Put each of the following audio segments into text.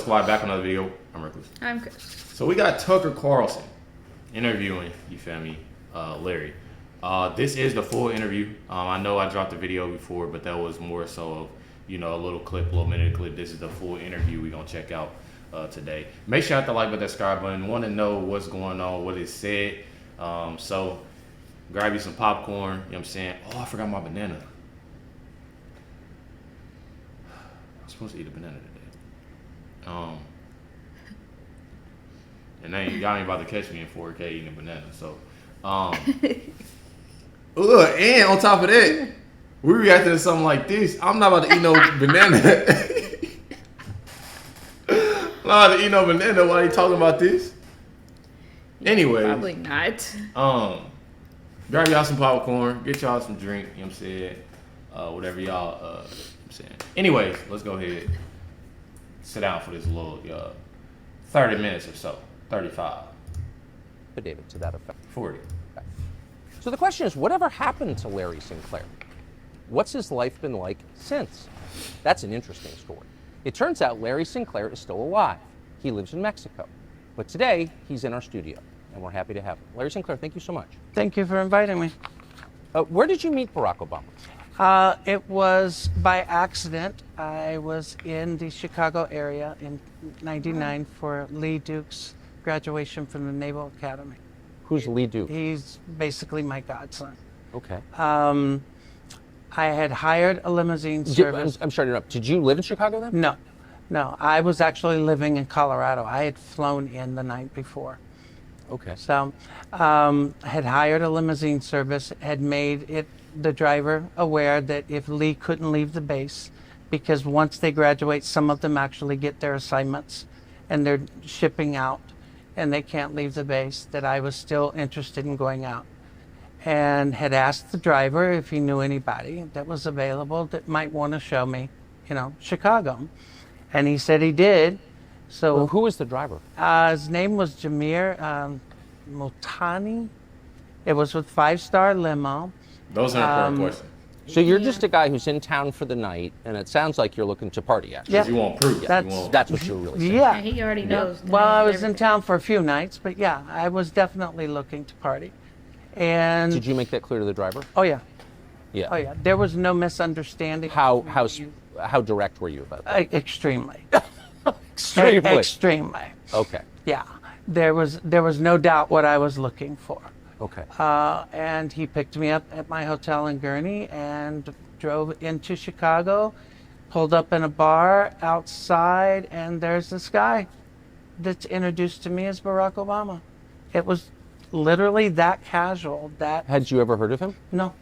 Squad, back on another video. I'm Recklezz. I'm Chris. So we got Tucker Carlson interviewing, you feel me, Larry. This is the full interview. I know I dropped the video before, but that was more so of, a little clip, a little minute clip. This is the full interview we're going to check out today. Make sure you hit the like button, that subscribe button. Want to know what's going on, what is said. So grab you some popcorn, you know what I'm saying? Oh, I forgot my banana. I'm supposed to eat a banana today. And then y'all ain't about to catch me in 4K eating a banana. So, look, and on top of that, we reacting to something like this. I'm not about to eat no banana. I'm not about to eat no banana while you talking about this. Anyway. Probably not. Grab y'all some popcorn, get y'all some drink, you know what I'm saying? Whatever y'all, I'm saying. Anyways, let's go ahead. Sit down for this little 30 minutes or so. 35. David, to that effect. 40. Okay. So the question is, whatever happened to Larry Sinclair? What's his life been like since? That's an interesting story. It turns out Larry Sinclair is still alive. He lives in Mexico. But today, he's in our studio, and we're happy to have him. Larry Sinclair, thank you so much. Thank you for inviting me. Where did you meet Barack Obama? It was by accident. I was in the Chicago area in '99 for Lee Duke's graduation from the Naval Academy. Who's Lee Duke? He's basically my godson. Okay. I had hired a limousine service. I'm sorry to interrupt. Did you live in Chicago then? No. I was actually living in Colorado. I had flown in the night before. Okay. So I had hired a limousine service, had made the driver aware that if Lee couldn't leave the base, because once they graduate, some of them actually get their assignments and they're shipping out and they can't leave the base, that I was still interested in going out. And had asked the driver if he knew anybody that was available that might want to show me, Chicago. And he said he did. So well, who was the driver? His name was Jameer Multani. It was with 5-star limo. Those are important questions. So you're just a guy who's in town for the night, and it sounds like you're looking to party, actually. Yeah. You want proof. That's what you're really saying. Yeah. He already knows. Well, I was in town for a few nights, but yeah, I was definitely looking to party. And Did you make that clear to the driver? Oh yeah. Yeah. Oh yeah. There was no misunderstanding. How direct were you about that? Extremely. Extremely. Extremely. Okay. Yeah. There was no doubt what I was looking for. Okay. And he picked me up at my hotel in Gurnee and drove into Chicago, pulled up in a bar outside, and there's this guy that's introduced to me as Barack Obama. It was literally that casual. Had you ever heard of him? No.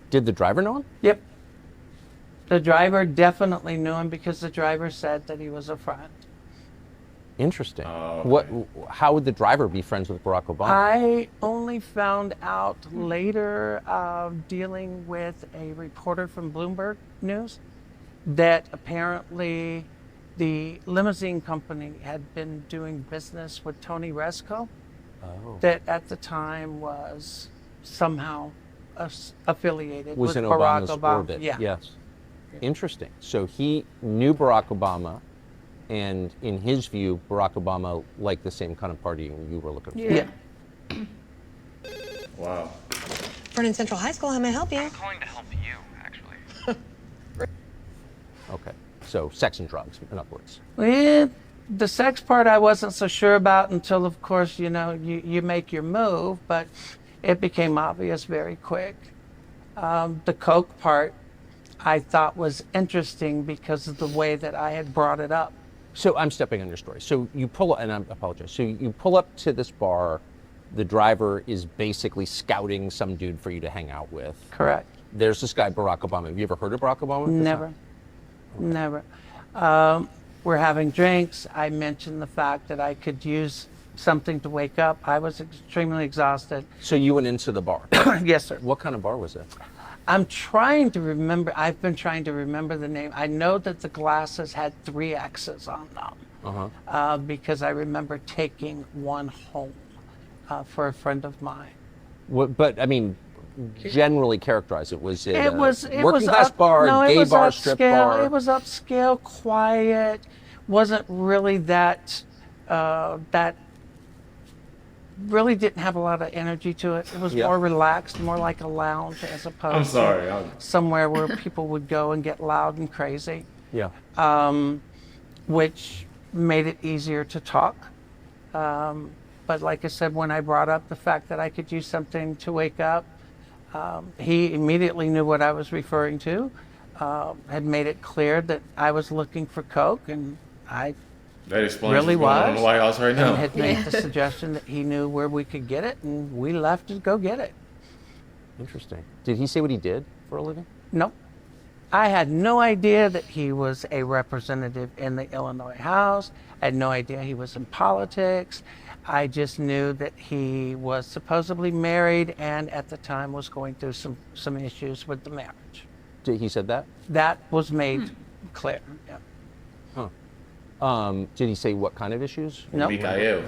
Did the driver know him? Yep. The driver definitely knew him because the driver said that he was a friend. Interesting. Okay. How would the driver be friends with Barack Obama? I only found out later, dealing with a reporter from Bloomberg News, that apparently the limousine company had been doing business with Tony Resco, that at the time was somehow affiliated with in Barack Obama's Obama. orbit. Yeah. Yes. Interesting. So he knew Barack Obama, and in his view, Barack Obama liked the same kind of partying you were looking for. Yeah. Wow. Vernon Central High School, how may I help you? I'm calling to help you, actually. Okay. So sex and drugs, in other words. Well, the sex part I wasn't so sure about until, of course, you make your move, but it became obvious very quick. The coke part I thought was interesting because of the way that I had brought it up. So I'm stepping on your story. So you pull, and I apologize. So you pull up to this bar. The driver is basically scouting some dude for you to hang out with. Correct. There's this guy, Barack Obama. Have you ever heard of Barack Obama? Never. We're having drinks. I mentioned the fact that I could use something to wake up. I was extremely exhausted. So you went into the bar? Yes, sir. What kind of bar was it? I'm trying to remember. I've been trying to remember the name. I know that the glasses had 3 X's on them because I remember taking one home for a friend of mine. But I mean, generally characterize it. Was it, It was working class bar, gay bar, strip bar? It was upscale, quiet. wasn't really that really didn't have a lot of energy to it. It was Yeah. more relaxed, more like a lounge as opposed I'm sorry. to somewhere where people would go and get loud and crazy, Yeah. which made it easier to talk. But like I said, when I brought up the fact that I could use something to wake up, he immediately knew what I was referring to, had made it clear that I was looking for coke, and I That explains really what's going on in was. the White House right now. And had made the suggestion that he knew where we could get it, and we left to go get it. Interesting. Did he say what he did for a living? Nope. I had no idea that he was a representative in the Illinois House. I had no idea he was in politics. I just knew that he was supposedly married and at the time was going through some issues with the marriage. He said that? That was made clear. Yeah. Did he say what kind of issues? Nope. Mikhail.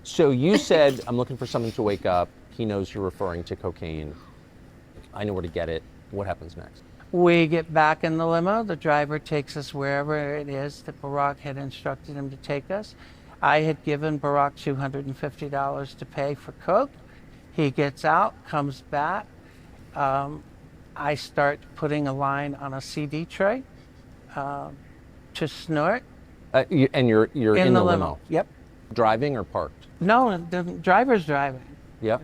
So you said, I'm looking for something to wake up. He knows you're referring to cocaine. I know where to get it. What happens next? We get back in the limo. The driver takes us wherever it is that Barack had instructed him to take us. I had given Barack $250 to pay for coke. He gets out, comes back. I start putting a line on a CD tray to snort. And you're in the limo. Yep. Driving or parked? No, the driver's driving. Yep.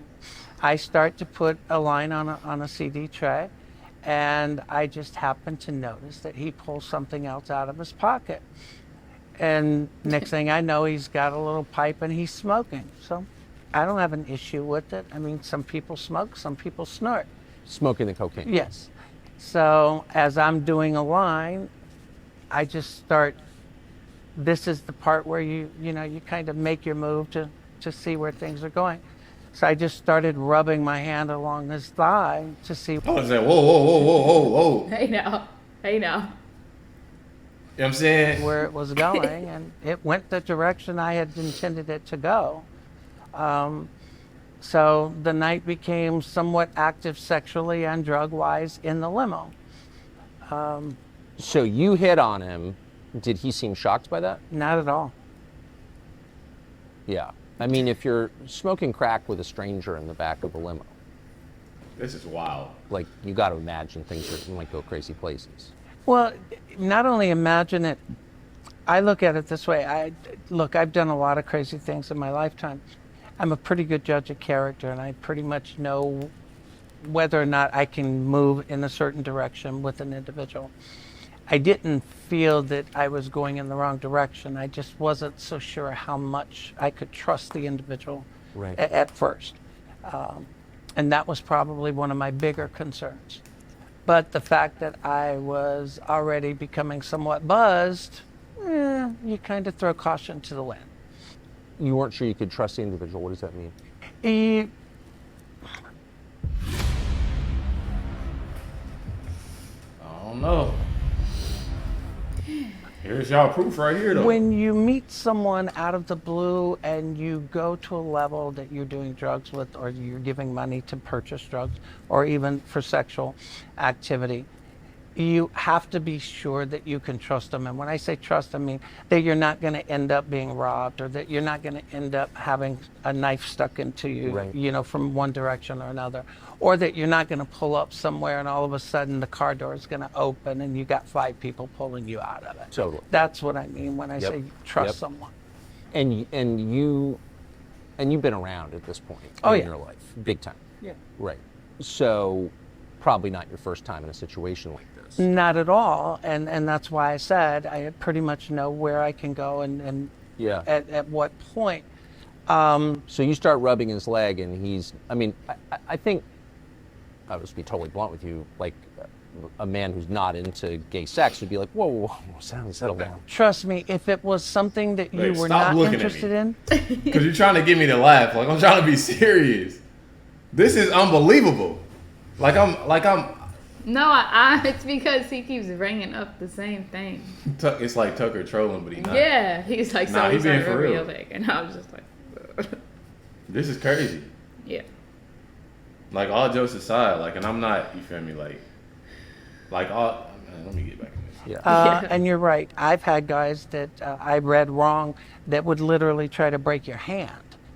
I start to put a line on a CD tray, and I just happen to notice that he pulls something else out of his pocket. And next thing I know, he's got a little pipe and he's smoking. So I don't have an issue with it. I mean, some people smoke, some people snort. Smoking the cocaine? Yes. So as I'm doing a line, I just start, this is the part where you kind of make your move to see where things are going. So I just started rubbing my hand along his thigh to see. I was like, whoa, whoa, whoa, whoa, whoa, whoa. Hey now. Hey now. You know what I'm saying? where it was going, and it went the direction I had intended it to go. So the night became somewhat active sexually and drug-wise in the limo. So you hit on him. Did he seem shocked by that? Not at all. Yeah. I mean, if you're smoking crack with a stranger in the back of a limo, This is wild. like, you got to imagine things might go crazy places. Well, not only imagine it, I look at it this way. I've done a lot of crazy things in my lifetime. I'm a pretty good judge of character, and I pretty much know whether or not I can move in a certain direction with an individual. I didn't feel that I was going in the wrong direction. I just wasn't so sure how much I could trust the individual Right. at first. And that was probably one of my bigger concerns. But the fact that I was already becoming somewhat buzzed, you kind of throw caution to the wind. You weren't sure you could trust the individual. What does that mean? Eh, I don't know. Here's y'all proof right here, though. When you meet someone out of the blue and you go to a level that you're doing drugs with, or you're giving money to purchase drugs, or even for sexual activity, you have to be sure that you can trust them. And when I say trust, I mean that you're not going to end up being robbed, or that you're not going to end up having a knife stuck into you, Right. From one direction or another, or that you're not going to pull up somewhere and all of a sudden the car door is going to open and you got 5 people pulling you out of it. Totally. That's what I mean when I Yep. say trust Yep. someone. And you've been around at this point Oh, in yeah. your life, big time. Yeah. Right. So probably not your first time in a situation like this. Not at all, and that's why I said I pretty much know where I can go and Yeah. at what point. So you start rubbing his leg, and I think, I'll just be totally blunt with you, like a man who's not into gay sex would be like, whoa, whoa, whoa, settle down. Trust me, if it was something that you Babe, were stop not looking at interested me. in, Because you're trying to get me to laugh. Like, I'm trying to be serious. This is unbelievable. No, it's because he keeps bringing up the same thing. It's like Tucker trolling, but he's not. Yeah, he's like, Nah, so he he's being like for a real. real thing. And I was just like, This is crazy. yeah. Like, all jokes aside, like, and I'm not, you feel me, like all, Let me get back in this. Yeah. And you're right. I've had guys that I read wrong that would literally try to break your hand.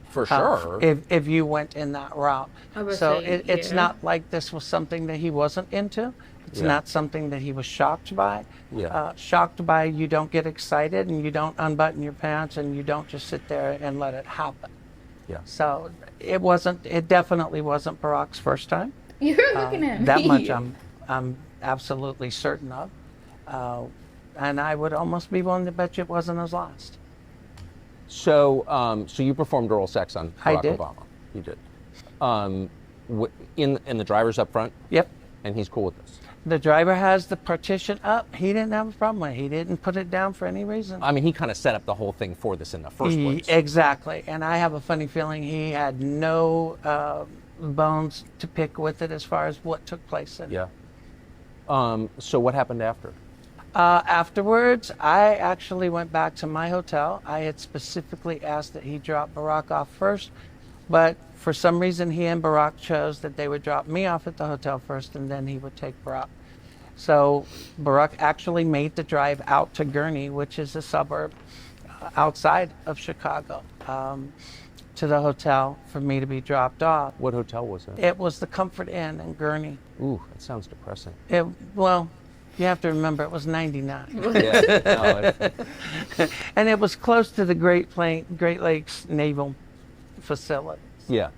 For sure. If you went in that route. I would So say, it's yeah. not like this was something that he wasn't into. It's Yeah. not something that he was shocked by. Yeah. Shocked by you don't get excited and you don't unbutton your pants and you don't just sit there and let it happen. Yeah. So it definitely wasn't Barack's first time. You're looking at me. That much I'm absolutely certain of. And I would almost be willing to bet you it wasn't his last. So, so you performed oral sex on I Barack did. Obama. You did. In the driver's up front, Yep. and he's cool with this. The driver has the partition up. He didn't have a problem with it. He didn't put it down for any reason. I mean, he kind of set up the whole thing for this in the first place. Exactly. And I have a funny feeling he had no bones to pick with it as far as what took place in it. Yeah. So what happened after? Afterwards, I actually went back to my hotel. I had specifically asked that he drop Barack off first, but for some reason he and Barack chose that they would drop me off at the hotel first and then he would take Barack. So Barack actually made the drive out to Gurnee, which is a suburb outside of Chicago, to the hotel for me to be dropped off. What hotel was it? It was the Comfort Inn in Gurnee. Ooh, that sounds depressing. Well, you have to remember it was 99. Yeah. No, And it was close to the Great Lakes Naval Facility. yeah.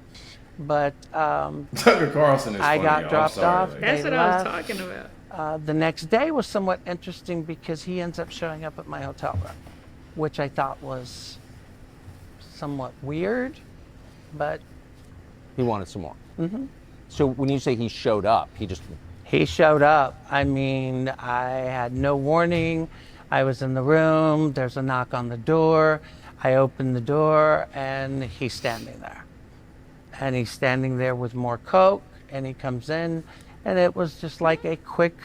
But Tucker Carlson is I funny, got yo. I'm dropped sorry, off. like- That's They what I was left. talking about. The next day was somewhat interesting because he ends up showing up at my hotel room, which I thought was somewhat weird, but He wanted some more. Mm-hmm. So when you say he showed up, he showed up. I mean, I had no warning. I was in the room. There's a knock on the door. I open the door, and he's standing there. And he's standing there with more Coke, and he comes in, and it was just like a quick,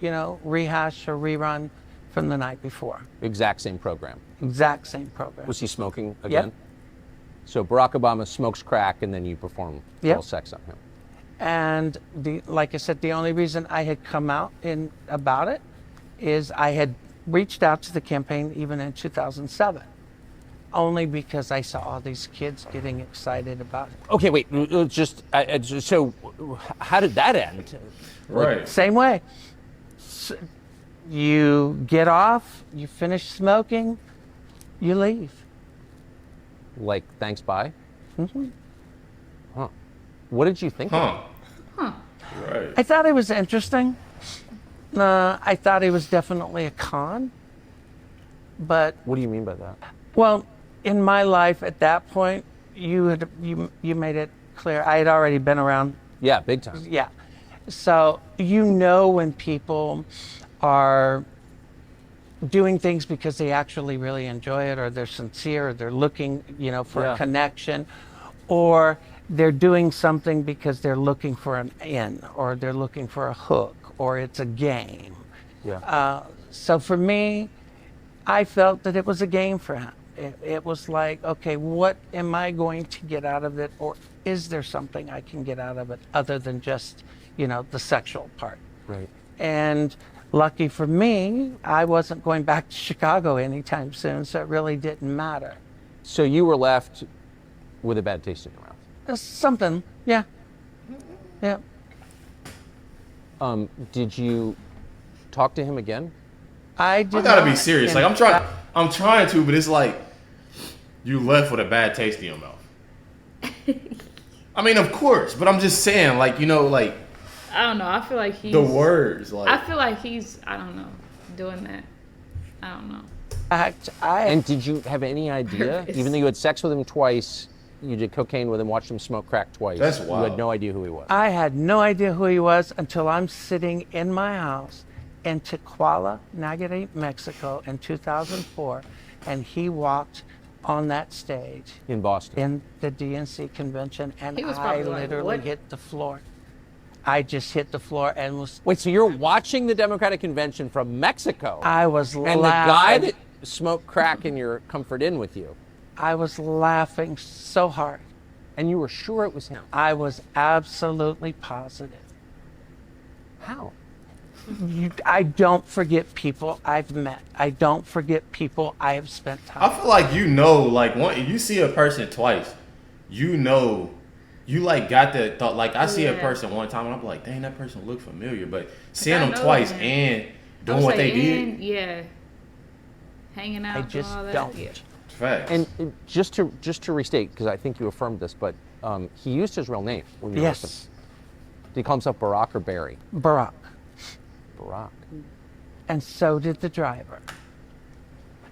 rehash or rerun from the night before. exact same program. Exact same program. Was he smoking again? So Barack Obama smokes crack, and then you perform Yep. oral sex on him. And like I said, the only reason I had come out about it is I had reached out to the campaign even in 2007, only because I saw all these kids getting excited about it. Okay, wait. So how did that end? Right. Same way. You get off, you finish smoking, you leave. Like, thanks, bye? Mm-hmm. Huh. What did you think of it? Right. I thought it was interesting. I thought it was definitely a con. But, What do you mean by that? well, in my life at that point, you made it clear. I had already been around. Yeah, big time. Yeah. So when people are doing things because they actually really enjoy it, or they're sincere, or they're looking, for Yeah. a connection, or they're doing something because they're looking for an in, or they're looking for a hook, or it's a game. Yeah. So for me, I felt that it was a game for him. It was like, okay, what am I going to get out of it? Or is there something I can get out of it other than just, the sexual part? Right. And lucky for me, I wasn't going back to Chicago anytime soon, so it really didn't matter. So you were left with a bad taste in your mouth. Something, yeah. Yeah. Did you talk to him again? I did I gotta be not, serious. in Like I'm trying to, but it's like you left with a bad taste in your mouth. I mean, of course, but I'm just saying, like, like I don't know. I feel like he's the words, like I feel like he's, I don't know, doing that. I don't know. fact, And did you have any idea, Nervous. even though you had sex with him twice, you did cocaine with him, watched him smoke crack twice, That's you wild. had no idea who he was? I had no idea who he was until I'm sitting in my house in Tequila, Nayarit, Mexico in 2004, and he walked on that stage In Boston. in the DNC convention, and He was I probably like, literally "What?" hit the floor. I just hit the floor and was Wait, so you're watching the Democratic Convention from Mexico, I was and the guy laughing. that smoked crack in your Comfort Inn with you, I was laughing so hard. and you were sure it was him. I was absolutely positive. How? I don't forget people I've met. I don't forget people I have spent time I feel like like if you see a person twice, you like got that thought. Like I see a person one time and I'm like, dang, that person look familiar. But seeing them twice and doing what they did, yeah, hanging out, I just all that. don't. Yeah. facts. And just to restate, because I think you affirmed this, but he used his real name when you asked him. Yes, Did he call himself Barack or Barry? Barack. Barack. And so did the driver.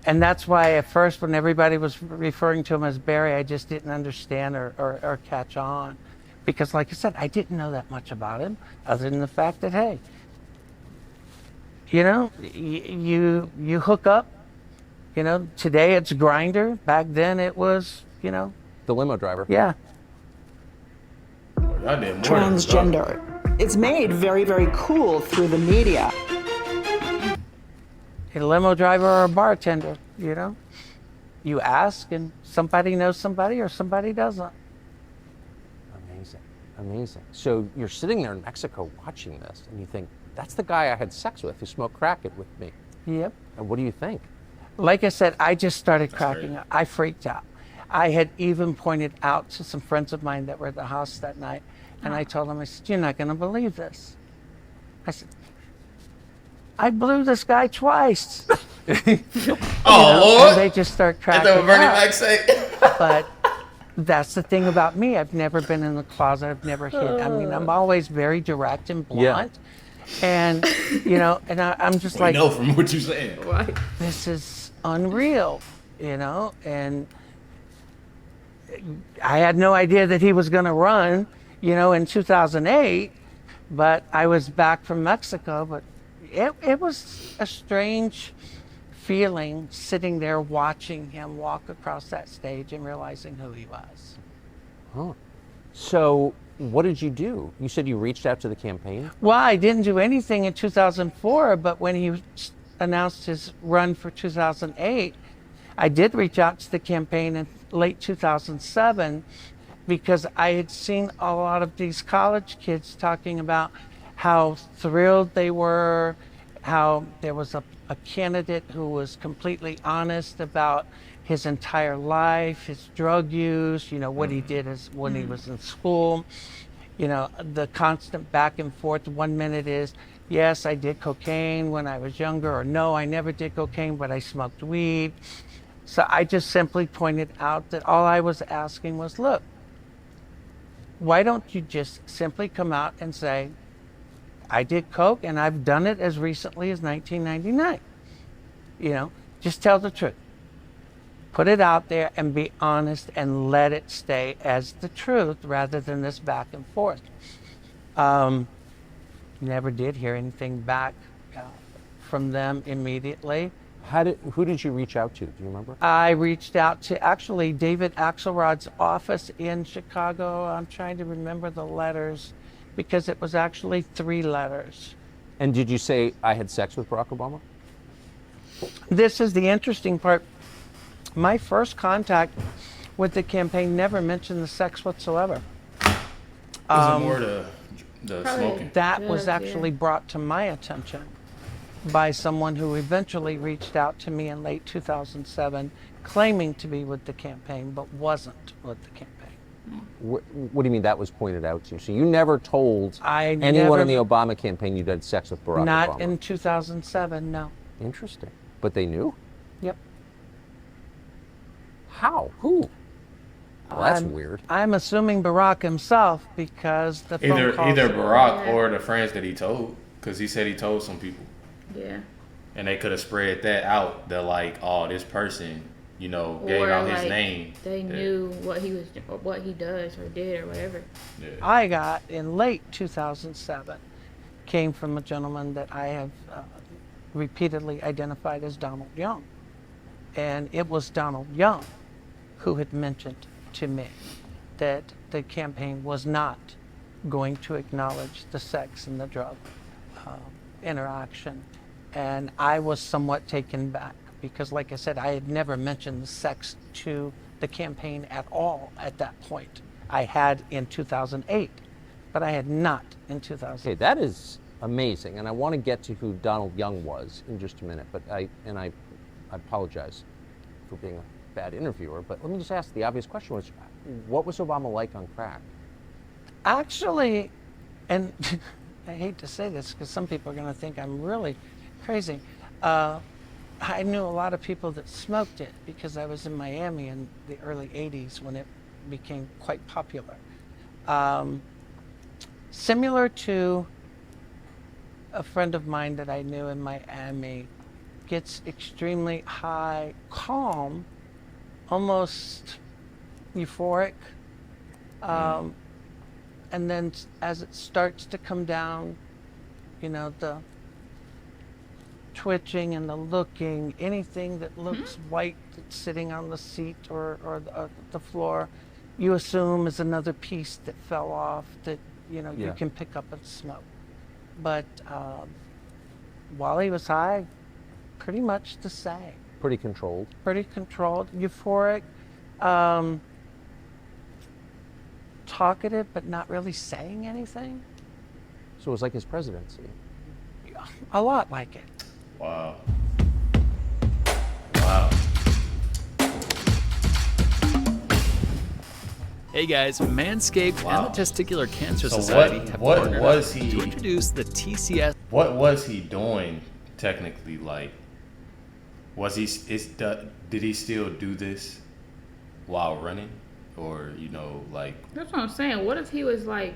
And that's why at first when everybody was referring to him as Barry, I just didn't understand or catch on. Because like I said, I didn't know that much about him other than the fact that, hey, you hook up, today it's Grindr. Back then it was, The limo driver. yeah. Y'all did more than stuff. Transgender. It's made very, very cool through the media. A limo driver or a bartender, You ask and somebody knows somebody or somebody doesn't. Amazing. So you're sitting there in Mexico watching this, and you think, that's the guy I had sex with who smoked crack with me. Yep. And what do you think? Like I said, I just started cracking crazy. up. I freaked out. I had even pointed out to some friends of mine that were at the house that night, and I told them, I said, you're not going to believe this. I said, I blew this guy twice. Oh, And they just start And cracking then Bernie up. Mac say, But that's the thing about me. I've never been in the closet. I've never hid. I mean, I'm always very direct and blunt. And, and I'm just we like, know from what you're saying. Right. this is unreal, and I had no idea that he was going to run, in 2008, but I was back from Mexico, but it was a strange feeling sitting there watching him walk across that stage and realizing who he was. Huh. So what did you do? You said you reached out to the campaign? Well, I didn't do anything in 2004, but when he announced his run for 2008, I did reach out to the campaign in late 2007 because I had seen a lot of these college kids talking about how thrilled they were, how there was a candidate who was completely honest about his entire life, his drug use, what he did when he was in school, the constant back and forth. 1 minute is, yes, I did cocaine when I was younger, or no, I never did cocaine, but I smoked weed. So I just simply pointed out that all I was asking was, look, why don't you just simply come out and say, I did coke and I've done it as recently as 1999. Just tell the truth. Put it out there and be honest and let it stay as the truth rather than this back and forth. Never did hear anything back from them immediately. Who did you reach out to? Do you remember? I reached out to actually David Axelrod's office in Chicago. I'm trying to remember the letters because it was actually 3 letters. And did you say I had sex with Barack Obama? This is the interesting part. My first contact with the campaign never mentioned the sex whatsoever. Was it more the Probably. smoking? That was Drugs, yeah. actually brought to my attention by someone who eventually reached out to me in late 2007 claiming to be with the campaign but wasn't with the campaign. What do you mean that was pointed out to you? So you never told anyone never- in the Obama campaign you had sex with Barack Not Obama? in 2007, no. Interesting. But they knew? Yep. How? Who? Well, that's weird. I'm assuming Barack himself because the phone calls. Either Barack or the friends that he told, because he said he told some people, Yeah. and they could have spread that out. That like, oh, this person, gave Or out his like, name. They Yeah. knew what he does or did or whatever. Yeah. I got in late 2007 came from a gentleman that I have repeatedly identified as Donald Young. And it was Donald Young who had mentioned to me that the campaign was not going to acknowledge the sex and the drug interaction. And I was somewhat taken back because, like I said, I had never mentioned the sex to the campaign at all at that point. I had in 2008, but I had not in 2000. Okay, that is amazing. And I want to get to who Donald Young was in just a minute, but I apologize for being a bad interviewer, but let me just ask the obvious question, was what was Obama like on crack? Actually, and I hate to say this because some people are going to think I'm really crazy. I knew a lot of people that smoked it because I was in Miami in the early 80s when it became quite popular. Similar to a friend of mine that I knew in Miami, gets extremely high, calm, almost euphoric. And then as it starts to come down, you know, the twitching and the looking, anything that looks white that's sitting on the seat or the floor, you assume is another piece that fell off that, you know, you can pick up and smoke. But while he was high, pretty much the same. Pretty controlled. Pretty controlled, euphoric, talkative, but not really saying anything. So it was like his presidency. A lot like it. Wow. Wow. Hey guys, Manscaped Wow. and the Testicular Cancer So Society what- have what partnered was up he- to introduce the TCS. What was he doing technically? Like, was he? Did he still do this while running, or you know, like? That's what I'm saying. What if he was like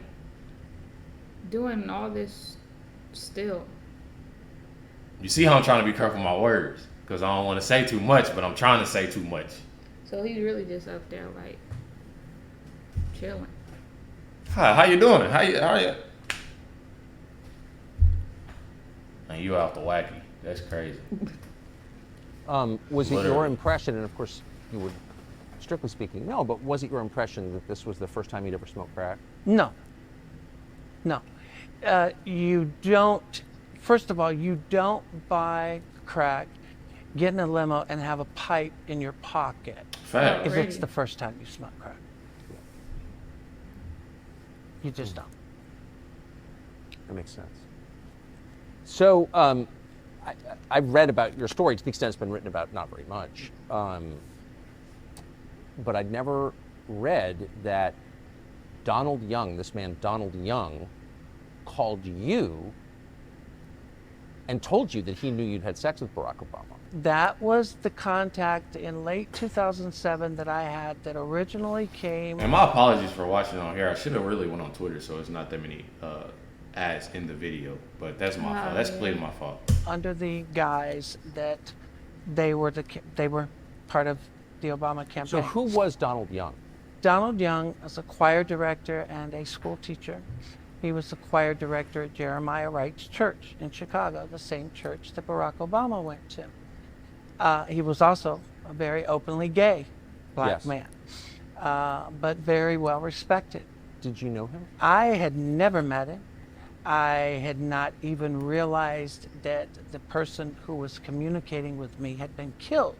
doing all this still? You see how I'm trying to be careful with my words because I don't want to say too much, but I'm trying to say too much. So he's really just up there like chilling. Hi, how you doing? How are you? And you out the wacky. That's crazy. Was it your Literally. impression, and of course you would, strictly speaking, no, but was it your impression that this was the first time you'd ever smoked crack? No. No. You don't, first of all, you don't buy crack, get in a limo, and have a pipe in your pocket Fact. if it's Right. the first time you smoke crack. You just don't. That makes sense. So I've read about your story to the extent it's been written about, not very much. But I'd never read that Donald Young, this man Donald Young, called you and told you that he knew you'd had sex with Barack Obama. That was the contact in late 2007 that I had that originally came And my apologies for watching on here. I should have really went on Twitter, so it's not that many ads in the video. But that's my fault. That's completely my fault. under the guise that they were part of the Obama campaign. So who was Donald Young? Donald Young was a choir director and a school teacher. He was the choir director at Jeremiah Wright's church in Chicago, the same church that Barack Obama went to. He was also a very openly gay black Yes. man, but very well respected. Did you know him? I had never met him. I had not even realized that the person who was communicating with me had been killed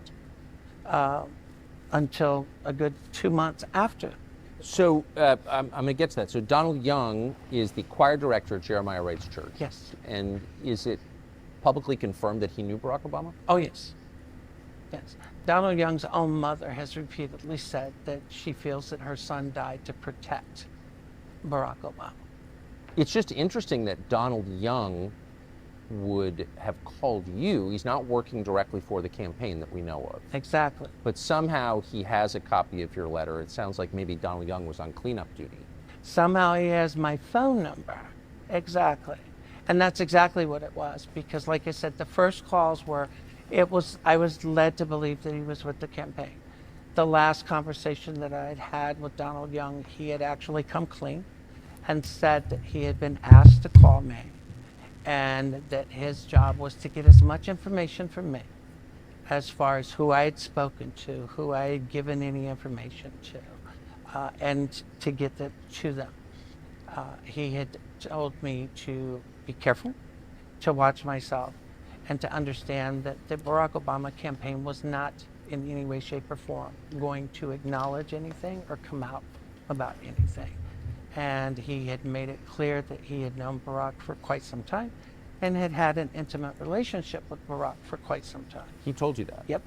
until a good 2 months after. So I'm going to get to that. So Donald Young is the choir director at Jeremiah Wright's church. Yes. And is it publicly confirmed that he knew Barack Obama? Oh, yes. Yes. Donald Young's own mother has repeatedly said that she feels that her son died to protect Barack Obama. It's just interesting that Donald Young would have called you. He's not working directly for the campaign that we know of. Exactly. But somehow he has a copy of your letter. It sounds like maybe Donald Young was on cleanup duty. Somehow he has my phone number. Exactly. And that's exactly what it was, because like I said, the first calls were, I was led to believe that he was with the campaign. The last conversation that I had had with Donald Young, he had actually come clean and said that he had been asked to call me and that his job was to get as much information from me as far as who I had spoken to, who I had given any information to, and to get that to them. He had told me to be careful, to watch myself, and to understand that the Barack Obama campaign was not in any way, shape, or form going to acknowledge anything or come out about anything. and he had made it clear that he had known Barack for quite some time and had had an intimate relationship with Barack for quite some time. He told you that? Yep.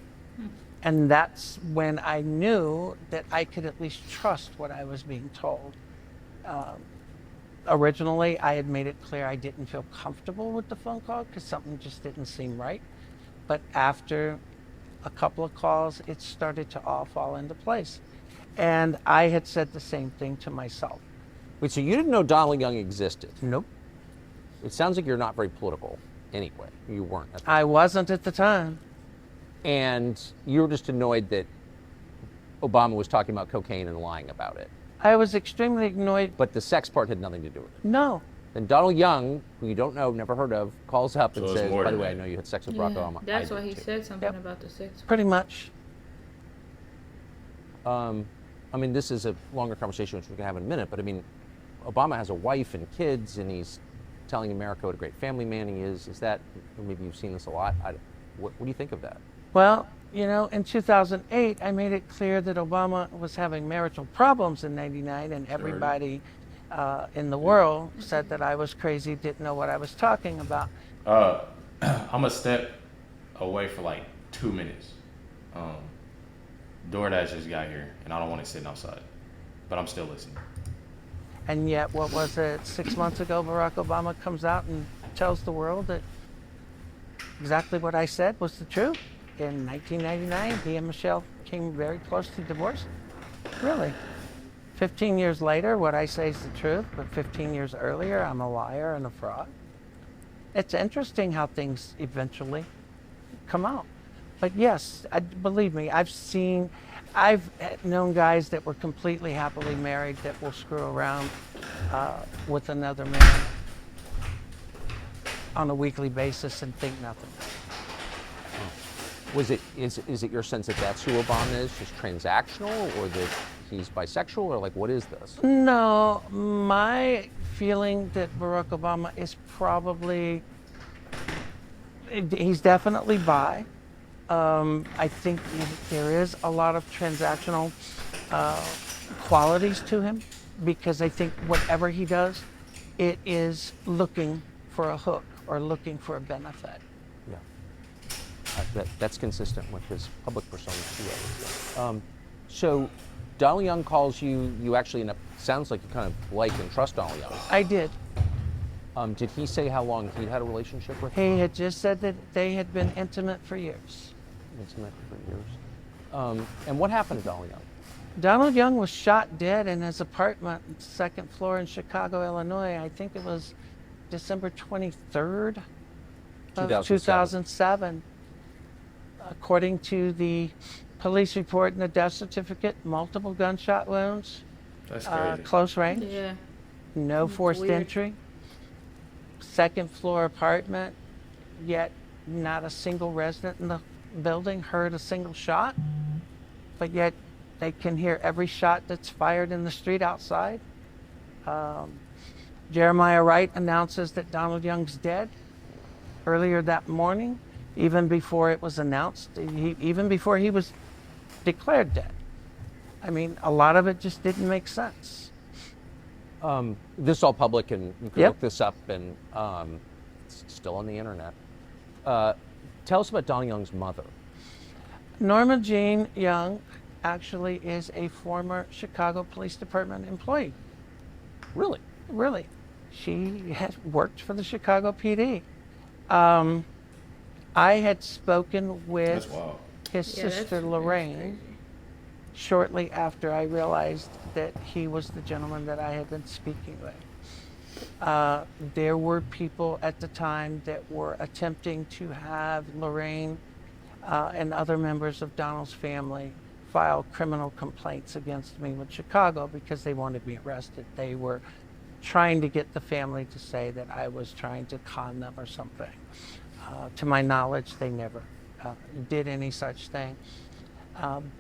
And that's when I knew that I could at least trust what I was being told. Originally, I had made it clear I didn't feel comfortable with the phone call because something just didn't seem right. But after a couple of calls, it started to all fall into place. And I had said the same thing to myself. Wait, so you didn't know Donald Young existed? Nope. It sounds like you're not very political anyway. You weren't. I wasn't at the time. And you were just annoyed that Obama was talking about cocaine and lying about it. I was extremely annoyed. But the sex part had nothing to do with it. No. Then Donald Young, who you don't know, never heard of, calls up and So it's says, more by the than way, I that. know you had sex with Barack Obama. That's I why did he too." said something about the sex. Pretty much. I mean, this is a longer conversation, which we can have in a minute, but I mean, Obama has a wife and kids, and he's telling America what a great family man he is. Is that, or maybe you've seen this a lot, what do you think of that? Well, you know, in 2008, I made it clear that Obama was having marital problems in '99, and everybody in the world said that I was crazy, didn't know what I was talking about. I'm gonna step away for like 2 minutes. DoorDash just got here, and I don't want it sitting outside, but I'm still listening. And yet, what was it, 6 months ago, Barack Obama comes out and tells the world that exactly what I said was the truth. In 1999, he and Michelle came very close to divorce. Really. 15 years later, what I say is the truth, but 15 years earlier, I'm a liar and a fraud. It's interesting how things eventually come out. But yes, believe me, I've known guys that were completely happily married that will screw around with another man on a weekly basis and think nothing. Is it your sense that that's who Obama is, just transactional, or that he's bisexual, or like, what is this? No, my feeling that Barack Obama is probably, he's definitely bi. I think there is a lot of transactional qualities to him, because I think whatever he does, it is looking for a hook or looking for a benefit. Yeah. That's consistent with his public persona too, I would say. So Donald Young calls you, you actually end up, sounds like you kind of like and trust Donald Young. I did. Did he say how long he'd had a relationship with He had just said that they had been intimate for years. Intimate for years. And what happened to Donald Young? Donald Young was shot dead in his apartment, second floor in Chicago, Illinois. I think it was December 23rd of 2007. According to the police report and the death certificate, multiple gunshot wounds, That's crazy. close range, Yeah. no That's forced weird. entry, second floor apartment, yet not a single resident in the building heard a single shot, but yet they can hear every shot that's fired in the street outside. Jeremiah Wright announces that Donald Young's dead earlier that morning, even before it was announced, even before he was declared dead. I mean, a lot of it just didn't make sense. This is all public, and you can Yep. look this up, and it's still on the internet. Tell us about Donald Young's mother. Norma Jean Young actually is a former Chicago Police Department employee. Really? Really. She had worked for the Chicago PD. I had spoken That's with wild. his Yeah, that's- sister that's Lorraine crazy. shortly after I realized that he was the gentleman that I had been speaking with. There were people at the time that were attempting to have Lorraine and other members of Donald's family file criminal complaints against me with Chicago because they wanted me arrested. They were trying to get the family to say that I was trying to con them or something. To my knowledge, they never did any such thing.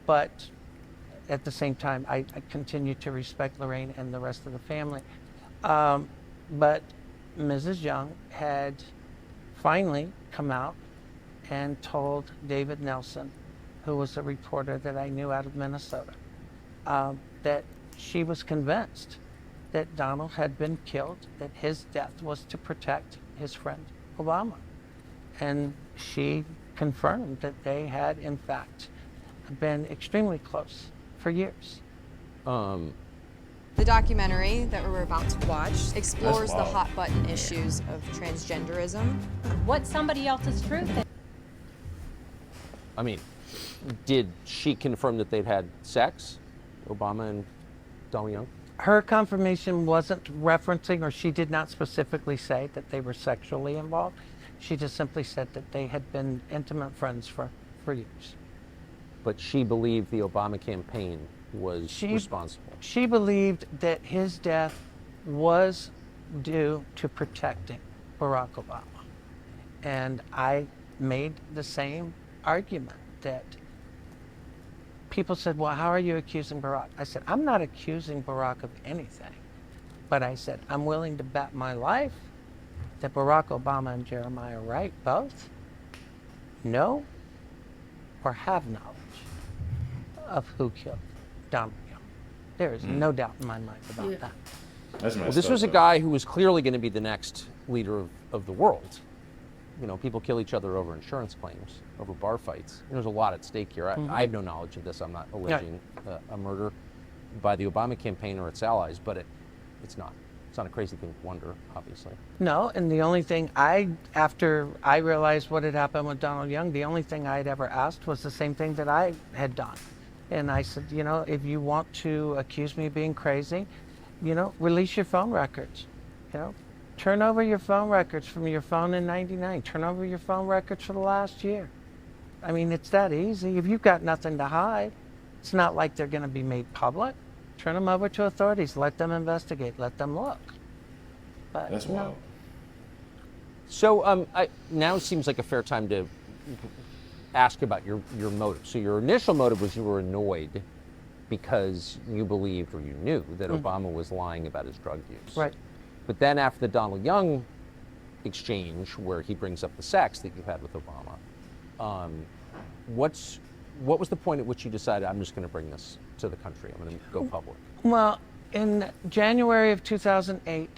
But at the same time, I continue to respect Lorraine and the rest of the family. But Mrs. Young had finally come out and told David Nelson, who was a reporter that I knew out of Minnesota, that she was convinced that Donald had been killed, that his death was to protect his friend Obama. And she confirmed that they had, in fact, been extremely close for years. The documentary that we're about to watch explores the wild. hot button issues of transgenderism. What's somebody else's truth? I mean, did she confirm that they'd had sex, Obama and Donald Young? Her confirmation wasn't referencing, or she did not specifically say that they were sexually involved. She just simply said that they had been intimate friends for years. But she believed the Obama campaign was responsible. She believed that his death was due to protecting Barack Obama. And I made the same argument that people said, well, how are you accusing Barack? I said, I'm not accusing Barack of anything. But I said, I'm willing to bet my life that Barack Obama and Jeremiah Wright both know or have knowledge of who killed Donald Young. There is no doubt in my mind about that. That's Well, this was a guy who was clearly going to be the next leader of the world. You know, people kill each other over insurance claims, over bar fights. There's a lot at stake here. I have no knowledge of this. I'm not alleging a murder by the Obama campaign or its allies, but it's not. It's not a crazy thing to wonder, obviously. No, and the only thing after I realized what had happened with Donald Young, the only thing I'd ever asked was the same thing that I had done. And I said, you know, if you want to accuse me of being crazy, you know, release your phone records. You know, turn over your phone records from your phone in '99. Turn over your phone records for the last year. I mean, it's that easy. If you've got nothing to hide, it's not like they're going to be made public. Turn them over to authorities. Let them investigate. Let them look. But That's wild. So now it seems like a fair time to ask about your motive. So your initial motive was you were annoyed because you believed or you knew that Obama was lying about his drug use. Right. But then after the Donald Young exchange, where he brings up the sex that you had with Obama, what was the point at which you decided, I'm just going to bring this to the country, I'm going to go public? Well, in January of 2008,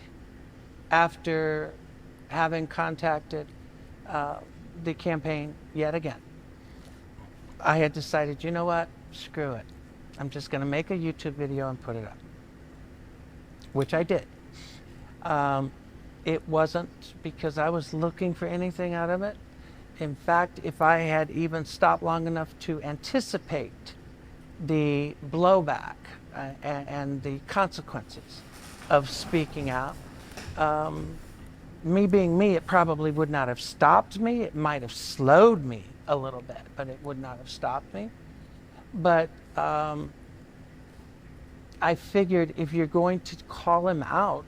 after having contacted the campaign yet again, I had decided, you know what, screw it. I'm just going to make a YouTube video and put it up, which I did. It wasn't because I was looking for anything out of it. In fact, if I had even stopped long enough to anticipate the blowback and the consequences of speaking out, me being me, it probably would not have stopped me. It might have slowed me a little bit, but it would not have stopped me. But I figured if you're going to call him out,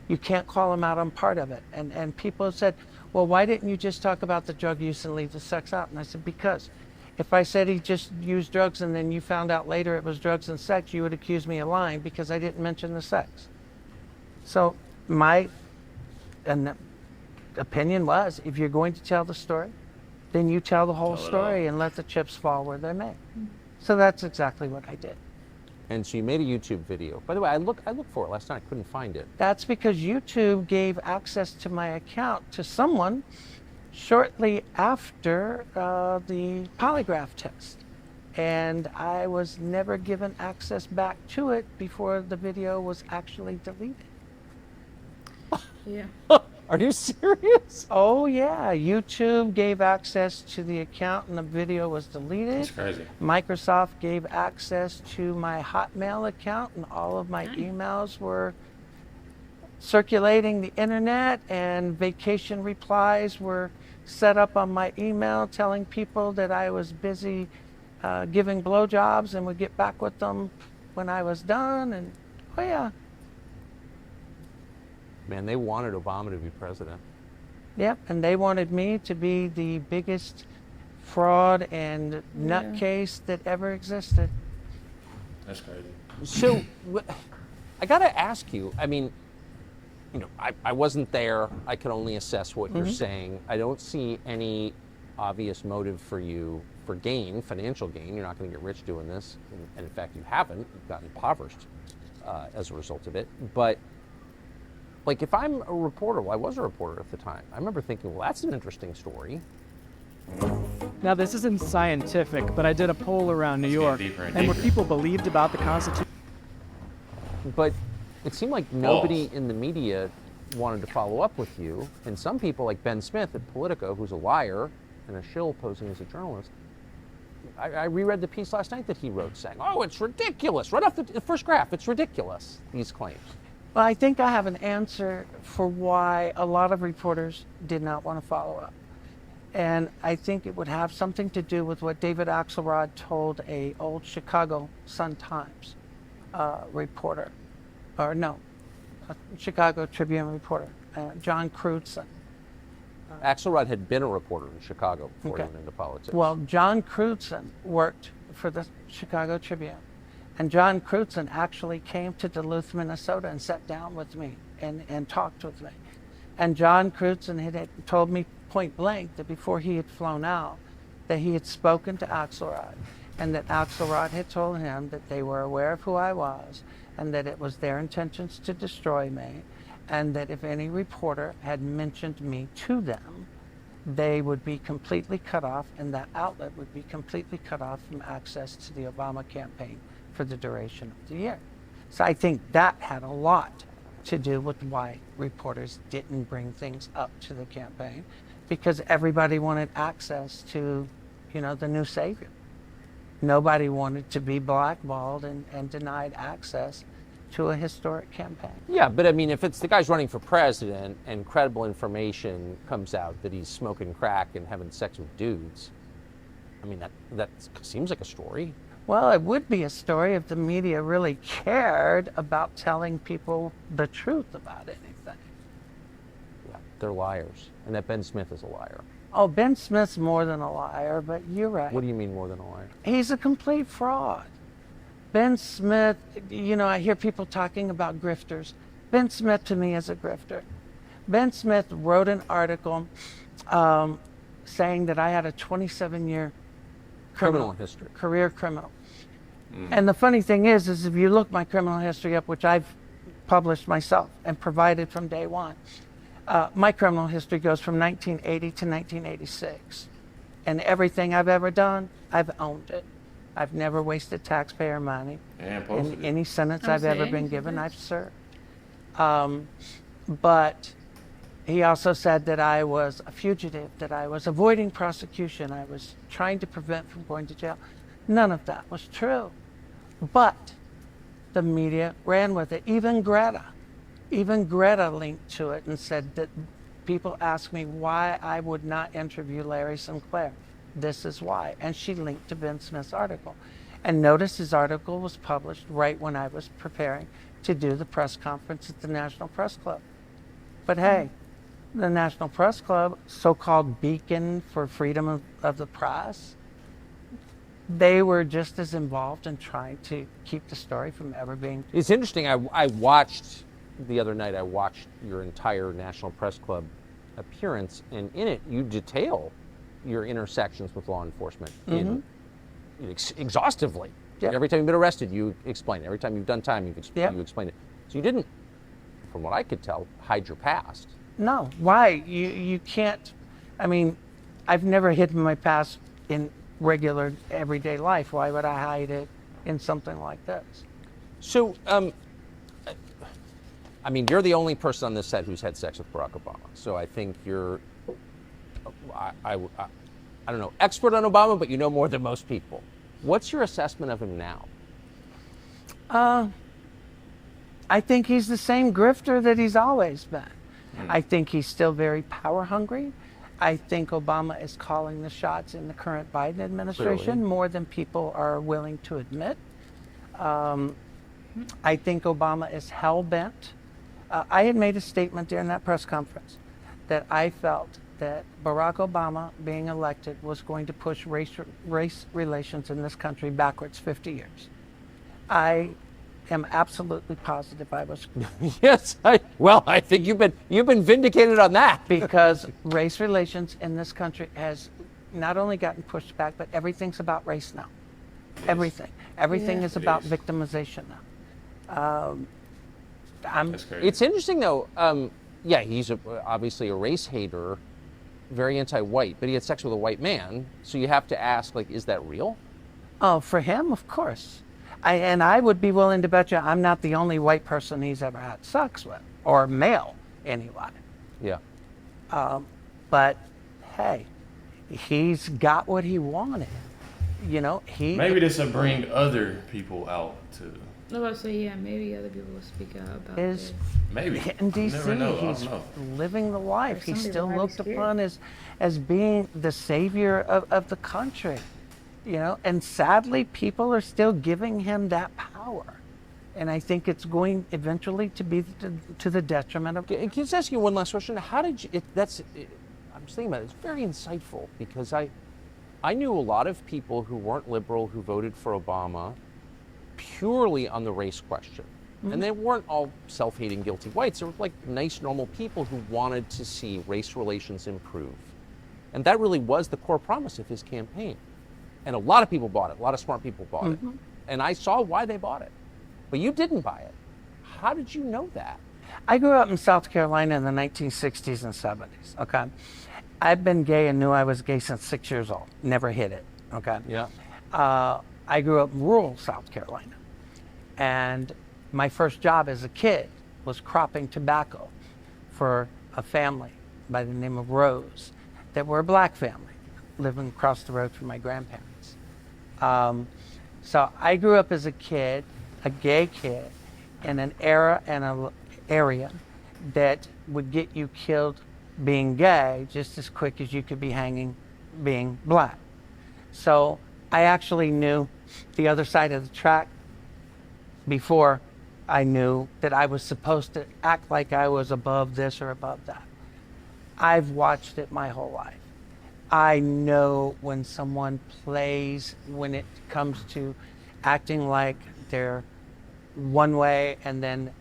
you can't call him out on part of it. And people said, well, why didn't you just talk about the drug use and leave the sex out? And I said, because if I said he just used drugs and then you found out later it was drugs and sex, you would accuse me of lying because I didn't mention the sex. So my opinion was, if you're going to tell the story, then you tell the whole story and let the chips fall where they may. So that's exactly what I did. And so you made a YouTube video. By the way, I looked for it last night. I couldn't find it. That's because YouTube gave access to my account to someone shortly after the polygraph test. And I was never given access back to it before the video was actually deleted. Yeah. Are you serious? Oh yeah, YouTube gave access to the account and the video was deleted. That's crazy. Microsoft gave access to my Hotmail account and all of my emails were circulating the internet, and vacation replies were set up on my email telling people that I was busy giving blowjobs and would get back with them when I was done. And oh yeah. Man, they wanted Obama to be president. Yep, and they wanted me to be the biggest fraud and nutcase that ever existed. That's crazy. So, I got to ask you, I mean, you know, I wasn't there. I can only assess what you're saying. I don't see any obvious motive for you for gain, financial gain. You're not going to get rich doing this. And in fact, you haven't. You've gotten impoverished as a result of it. But like, if I'm a reporter, well, I was a reporter at the time, I remember thinking, well, that's an interesting story. Now, this isn't scientific, but I did a poll around New York, and what people believed about the Constitution. But it seemed like nobody in the media wanted to follow up with you, and some people, like Ben Smith at Politico, who's a liar and a shill posing as a journalist, I reread the piece last night that he wrote saying, oh, it's ridiculous. Right off the first graph, it's ridiculous, these claims. Well, I think I have an answer for why a lot of reporters did not want to follow up. And I think it would have something to do with what David Axelrod told a old Chicago Sun-Times reporter, or no, a Chicago Tribune reporter, John Crutzen. Axelrod had been a reporter in Chicago before he went into politics. Well, John Crutzen worked for the Chicago Tribune. And John Crutzen actually came to Duluth, Minnesota and sat down with me and talked with me. And John Crutzen had told me point blank that before he had flown out, that he had spoken to Axelrod, and that Axelrod had told him that they were aware of who I was, and that it was their intentions to destroy me, and that if any reporter had mentioned me to them, they would be completely cut off, and that outlet would be completely cut off from access to the Obama campaign for the duration of the year. So I think that had a lot to do with why reporters didn't bring things up to the campaign, because everybody wanted access to, the new savior. Nobody wanted to be blackballed and denied access to a historic campaign. Yeah, but I mean, if it's the guy's running for president and credible information comes out that he's smoking crack and having sex with dudes, I mean, that seems like a story. Well, it would be a story if the media really cared about telling people the truth about anything. Yeah, they're liars. And that Ben Smith is a liar. Oh, Ben Smith's more than a liar, but you're right. What do you mean more than a liar? He's a complete fraud. Ben Smith, I hear people talking about grifters. Ben Smith to me is a grifter. Ben Smith wrote an article saying that I had a 27-year criminal history. Career criminal. And the funny thing is if you look my criminal history up, which I've published myself and provided from day one, my criminal history goes from 1980 to 1986. And everything I've ever done, I've owned it. I've never wasted taxpayer money. In any sentence I've ever been given, I've served. But he also said that I was a fugitive, that I was avoiding prosecution, I was trying to prevent from going to jail. None of that was true. But the media ran with it. Even Greta linked to it and said that people asked me why I would not interview Larry Sinclair. This is why. And she linked to Ben Smith's article. And notice his article was published right when I was preparing to do the press conference at the National Press Club. But hey, the National Press Club, so-called beacon for freedom of the press, they were just as involved in trying to keep the story from ever being. It's interesting. I watched the other night. I watched your entire National Press Club appearance, and in it, you detail your intersections with law enforcement exhaustively. Yeah. Every time you've been arrested, you explain it. Every time you've done time, you explain it. So you didn't, from what I could tell, hide your past. No. Why? You can't. I mean, I've never hidden my past in regular everyday life. Why would I hide it in something like this? So, I mean, you're the only person on this set who's had sex with Barack Obama. So I think you're, I don't know, expert on Obama, but you know more than most people. What's your assessment of him now? I think he's the same grifter that he's always been. I think he's still very power hungry. I think Obama is calling the shots in the current Biden administration more than people are willing to admit. I think Obama is hell-bent. I had made a statement during that press conference that I felt that Barack Obama being elected was going to push race relations in this country backwards 50 years. I am absolutely positive I was. Yes, I think you've been vindicated on that. Because race relations in this country has not only gotten pushed back, but everything's about race now. Everything is about victimization now. That's crazy. It's interesting though. Yeah, he's obviously a race hater, very anti-white, but he had sex with a white man. So you have to ask, like, is that real? Oh, for him, of course. I would be willing to bet you I'm not the only white person he's ever had sex with, or male, anyway. Yeah. But hey, he's got what he wanted. You know, maybe this will bring other people out to. I was about to say, yeah, maybe other people will speak out about is this. Maybe in DC. Never know. He's living the life. Or He's somebody still behind looked his upon as being the savior of the country. You know, and sadly, people are still giving him that power. And I think it's going eventually to be to the detriment of. Can I just ask you one last question? How did you? I'm just thinking about it. It's very insightful because I knew a lot of people who weren't liberal who voted for Obama purely on the race question. Mm-hmm. And they weren't all self-hating, guilty whites. They were like nice, normal people who wanted to see race relations improve. And that really was the core promise of his campaign. And a lot of people bought it. A lot of smart people bought it. And I saw why they bought it. But you didn't buy it. How did you know that? I grew up in South Carolina in the 1960s and 70s, okay? I've been gay and knew I was gay since 6 years old. Never hid it, okay? Yeah. I grew up in rural South Carolina. And my first job as a kid was cropping tobacco for a family by the name of Rose that were a black family living across the road from my grandparents. So I grew up as a kid, a gay kid, in an era and an area that would get you killed being gay just as quick as you could be hanging being black. So I actually knew the other side of the track before I knew that I was supposed to act like I was above this or above that. I've watched it my whole life. I know when someone plays, when it comes to acting like they're one way and then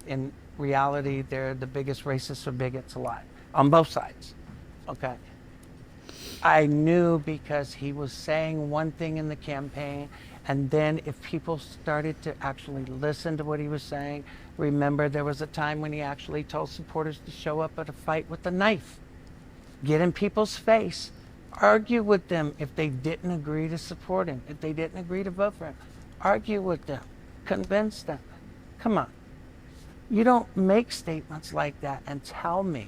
in reality they're the biggest racists or bigots alive, on both sides, okay? I knew because he was saying one thing in the campaign, and then if people started to actually listen to what he was saying, remember there was a time when he actually told supporters to show up at a fight with a knife, get in people's face, argue with them if they didn't agree to support him, if they didn't agree to vote for him, argue with them, convince them. Come on. You don't make statements like that and tell me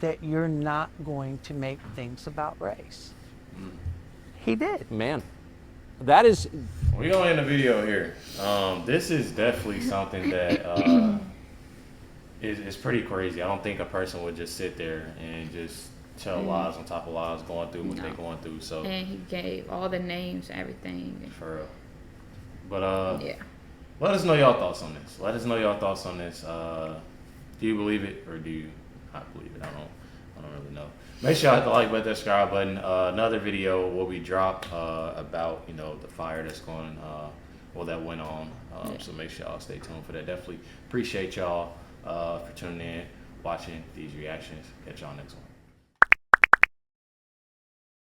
that you're not going to make things about race. He did. Man, that is... We gonna end the video here. This is definitely something that is pretty crazy. I don't think a person would just sit there and just tell lies on top of lies, going through what they're going through. So. And he gave all the names, everything. For real. But yeah. Let us know y'all thoughts on this. Let us know y'all thoughts on this. Do you believe it or do you not believe it? I don't really know. Make sure you hit the like button, subscribe button. Another video will be dropped about the fire that's going that went on. So make sure y'all stay tuned for that. Definitely appreciate y'all for tuning in, watching these reactions. Catch y'all next one.